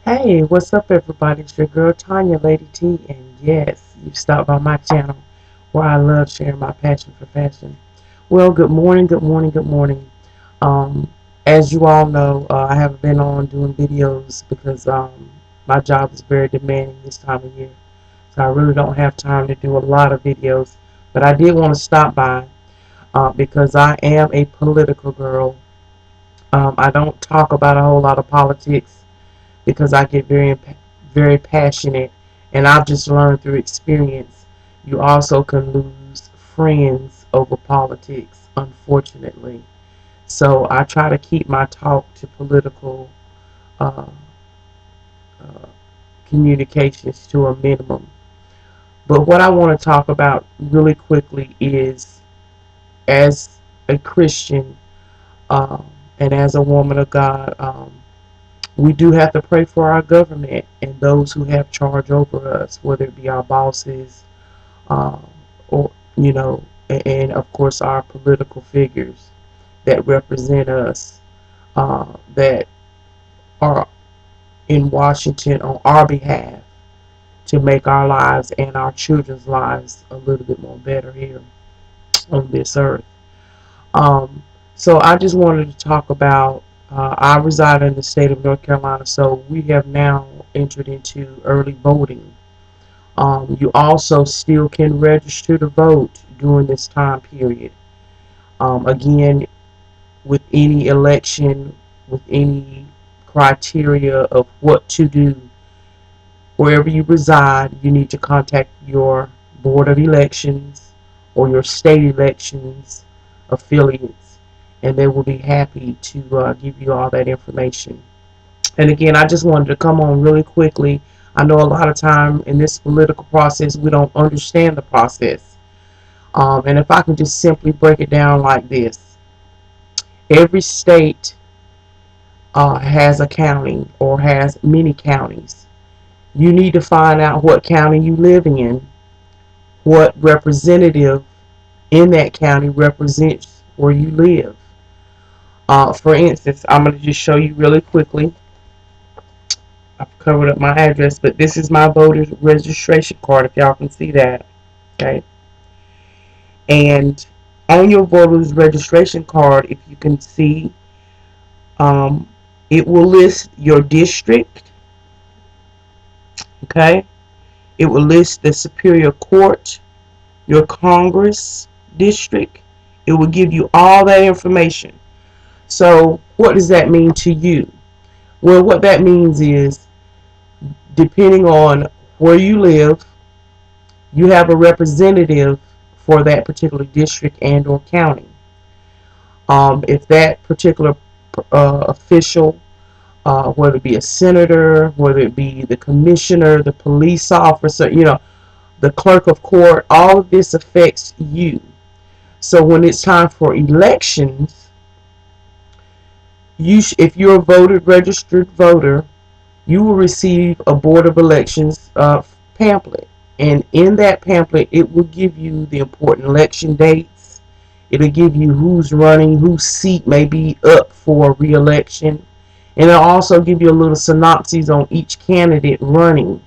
Hey, what's up, everybody? It's your girl Tanya, Lady T, and yes, you've stopped by my channel where I love sharing my passion for fashion. Well, good morning, good morning, good morning. Um, as you all know, I haven't been on doing videos because my job is very demanding this time of year, so I really don't have time to do a lot of videos. But I did want to stop by because I am a political girl. I don't talk about a whole lot of politics because I get very passionate, and I've just learned through experience you also can lose friends over politics, unfortunately. So I try to keep my talk to political uh, uh, communications to a minimum. But what I want to talk about really quickly is, as a Christian um, and as a woman of God, we do have to pray for our government and those who have charge over us, whether it be our bosses, um, or and of course our political figures that represent us, that are in Washington on our behalf to make our lives and our children's lives a little bit more better here on this earth. Um, so I just wanted to talk about. I reside in the state of North Carolina, so we have now entered into early voting. You also still can register to vote during this time period. Again, with any election, with any criteria of what to do, wherever you reside, you need to contact your Board of Elections or your state elections affiliates, and they will be happy to give you all that information. And again, I just wanted to come on really quickly. I know a lot of time in this political process, we don't understand the process. And if I can just simply break it down like this, every state has a county or has many counties. You need to find out what county you live in, what representative in that county represents where you live. For instance, I'm going to just show you really quickly. I've covered up my address, but this is my voter's registration card, if y'all can see that. Okay. And on your voter's registration card, if you can see, um, it will list your district. Okay. It will list the Superior Court, your Congress district. It will give you all that information. So what does that mean to you? Well, what that means is, depending on where you live, you have a representative for that particular district and or county. If that particular official, whether it be a senator, whether it be the commissioner, the police officer, the clerk of court, all of this affects you. So when it's time for elections, if you're a registered voter, you will receive a Board of Elections pamphlet. And in that pamphlet, it will give you the important election dates. It'll give you who's running, whose seat may be up for re-election. And it'll also give you a little synopsis on each candidate running.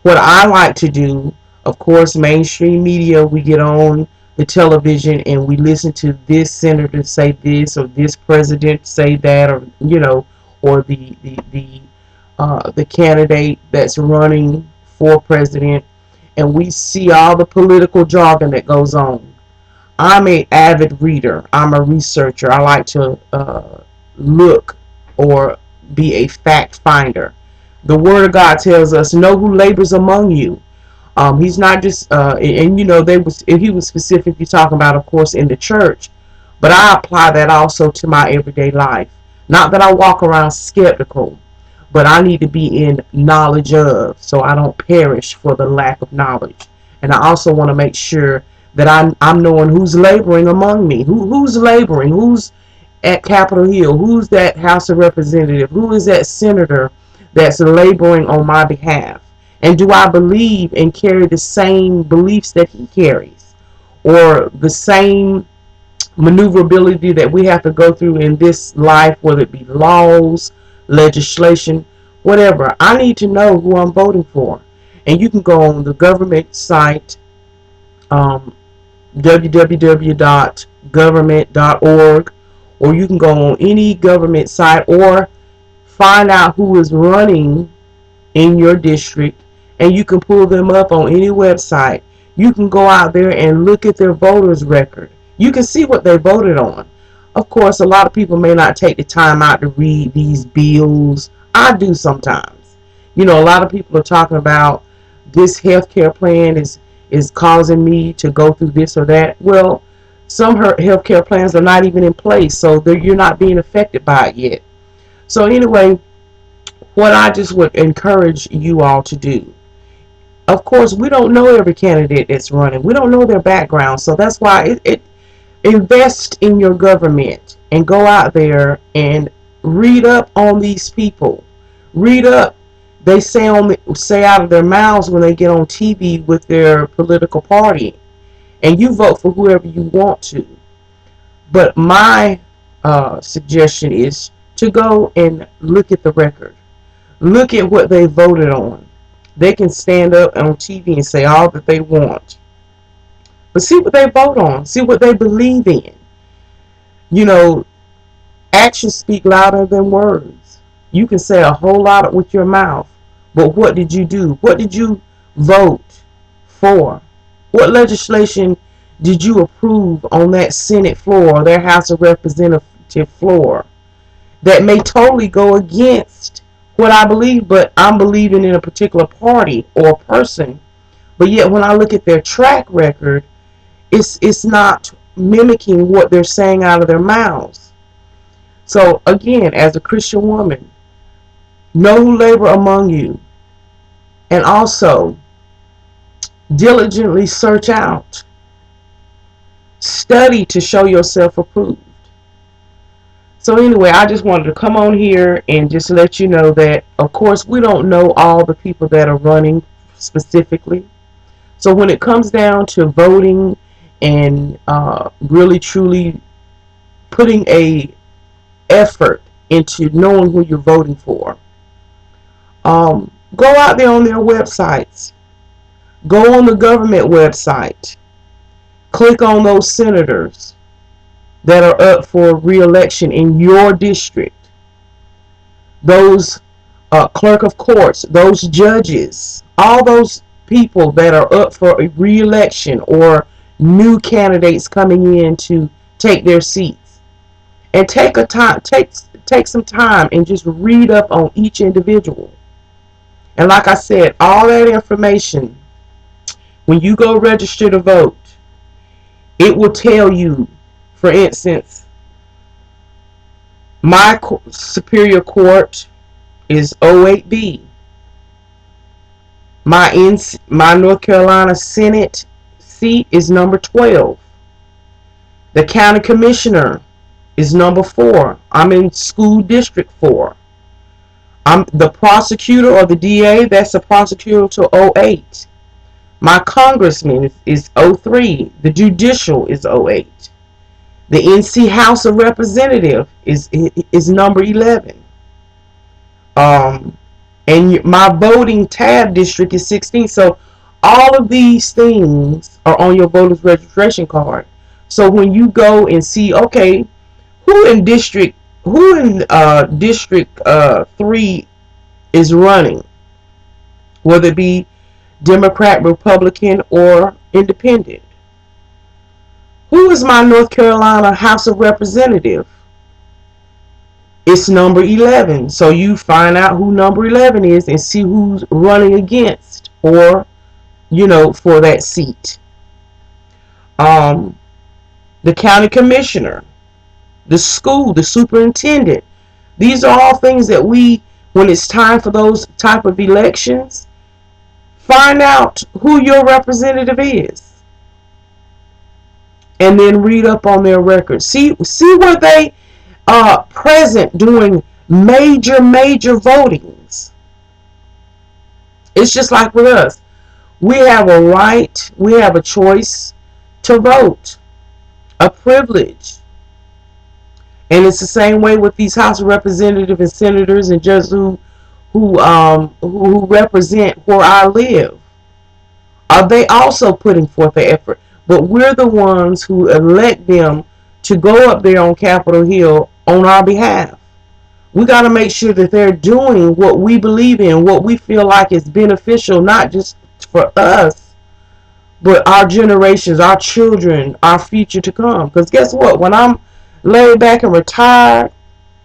What I like to do, of course, mainstream media, we get on the television and we listen to this senator say this or this president say that, or or the candidate that's running for president, and we see all the political jargon that goes on. I'm a avid reader. I'm a researcher. I like to look or be a fact finder. The Word of God tells us, "Know who labors among you." He's not just, and he was specifically talking about, of course, in the church, but I apply that also to my everyday life. Not that I walk around skeptical, but I need to be in knowledge of, so I don't perish for the lack of knowledge. And I also want to make sure that I'm knowing who's laboring among me, who's laboring, who's at Capitol Hill, who's that House of Representative, who is that senator that's laboring on my behalf. And do I believe and carry the same beliefs that he carries, or the same maneuverability that we have to go through in this life, whether it be laws, legislation, whatever. I need to know who I'm voting for. And you can go on the government site, um, www.government.org, or you can go on any government site or find out who is running in your district, and you can pull them up on any website. You can go out there and look at their voters record. You can see what they voted on. Of course, a lot of people may not take the time out to read these bills. I do sometimes. You know, a lot of people are talking about this healthcare plan is causing me to go through this or that. Well, some healthcare plans are not even in place, so you're not being affected by it yet. So anyway, what I just would encourage you all to do. Of course, we don't know every candidate that's running. We don't know their background. So that's why it invest in your government and go out there and read up on these people. Read up. They say out of their mouths when they get on TV with their political party, and you vote for whoever you want to. But my suggestion is to go and look at the record. Look at what they voted on. They can stand up on TV and say all that they want. But see what they vote on. See what they believe in. You know, actions speak louder than words. You can say a whole lot with your mouth. But what did you do? What did you vote for? What legislation did you approve on that Senate floor or their House of Representative floor that may totally go against what I believe, but I'm believing in a particular party or person? But yet when I look at their track record, it's not mimicking what they're saying out of their mouths. So again, as a Christian woman, know who labor among you, and also diligently search out, study to show yourself approved. So anyway, I just wanted to come on here and just let you know that, of course, we don't know all the people that are running specifically. So when it comes down to voting and really truly putting a effort into knowing who you're voting for, go out there on their websites. Go on the government website. Click on those senators that are up for re-election in your district. Those clerk of courts, those judges, all those people that are up for a re-election or new candidates coming in to take their seats. And take some time and just read up on each individual. And like I said, all that information, when you go register to vote, it will tell you, for instance, my Superior Court is 08B. My North Carolina Senate seat is number 12. The County Commissioner is number 4. I'm in School District 4. I'm the prosecutor or the DA, that's the prosecutor to 08. My congressman is 03. The judicial is 08. The NC House of Representative is number 11. And my voting tab district is 16. So all of these things are on your voter's registration card. So when you go and see, okay, who in district 3 is running, whether it be Democrat, Republican, or Independent. Who is my North Carolina House of Representative? It's number 11. So you find out who number 11 is and see who's running against or, for that seat. The county commissioner, the school, the superintendent. These are all things that when it's time for those type of elections, find out who your representative is. And then read up on their records. See where they are present doing major votings. It's just like with us. We have a right, we have a choice to vote. A privilege. And it's the same way with these House of Representatives and senators and judges who who represent where I live? Are they also putting forth the effort? But we're the ones who elect them to go up there on Capitol Hill on our behalf. We got to make sure that they're doing what we believe in, what we feel like is beneficial, not just for us, but our generations, our children, our future to come. Because guess what? When I'm laid back and retired,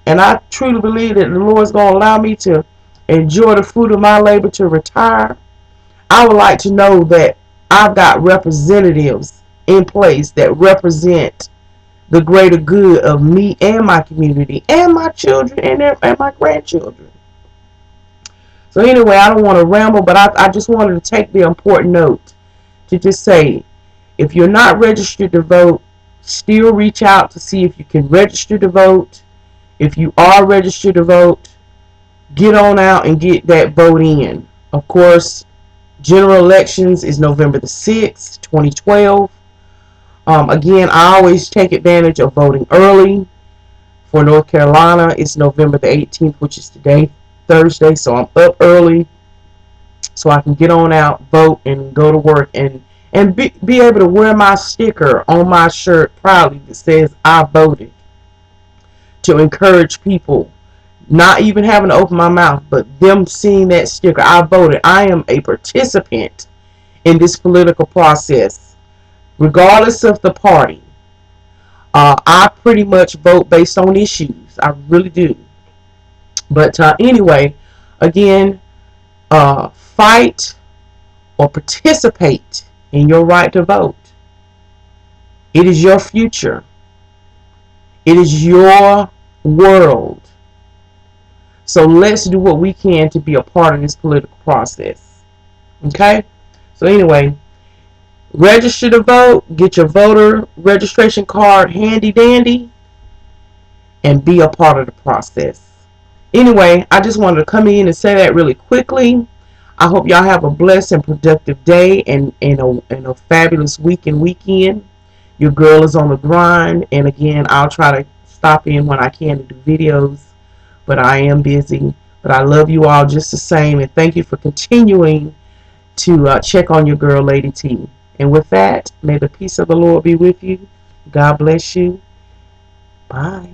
and I truly believe that the Lord's going to allow me to enjoy the fruit of my labor to retire, I would like to know that I've got representatives in place that represent the greater good of me and my community and my children and my grandchildren. So anyway, I don't want to ramble, but I just wanted to take the important note to just say, if you're not registered to vote, still reach out to see if you can register to vote. If you are registered to vote, get on out and get that vote in. Of course, general elections is November the 6th, 2012. Again, I always take advantage of voting early. For North Carolina, it's November the 18th, which is today, Thursday. So I'm up early so I can get on out, vote, and go to work and be able to wear my sticker on my shirt proudly that says I voted, to encourage people, not even having to open my mouth, but them seeing that sticker, I voted. I am a participant in this political process, regardless of the party. I pretty much vote based on issues. I really do. But anyway, again, fight or participate in your right to vote. It is your future. It is your world. So let's do what we can to be a part of this political process. Okay? So anyway, register to vote, get your voter registration card handy dandy, and be a part of the process. Anyway, I just wanted to come in and say that really quickly. I hope y'all have a blessed and productive day and a fabulous week and weekend. Your girl is on the grind, and again, I'll try to stop in when I can to do videos, but I am busy. But I love you all just the same, and thank you for continuing to check on your girl, Lady T. And with that, may the peace of the Lord be with you. God bless you. Bye.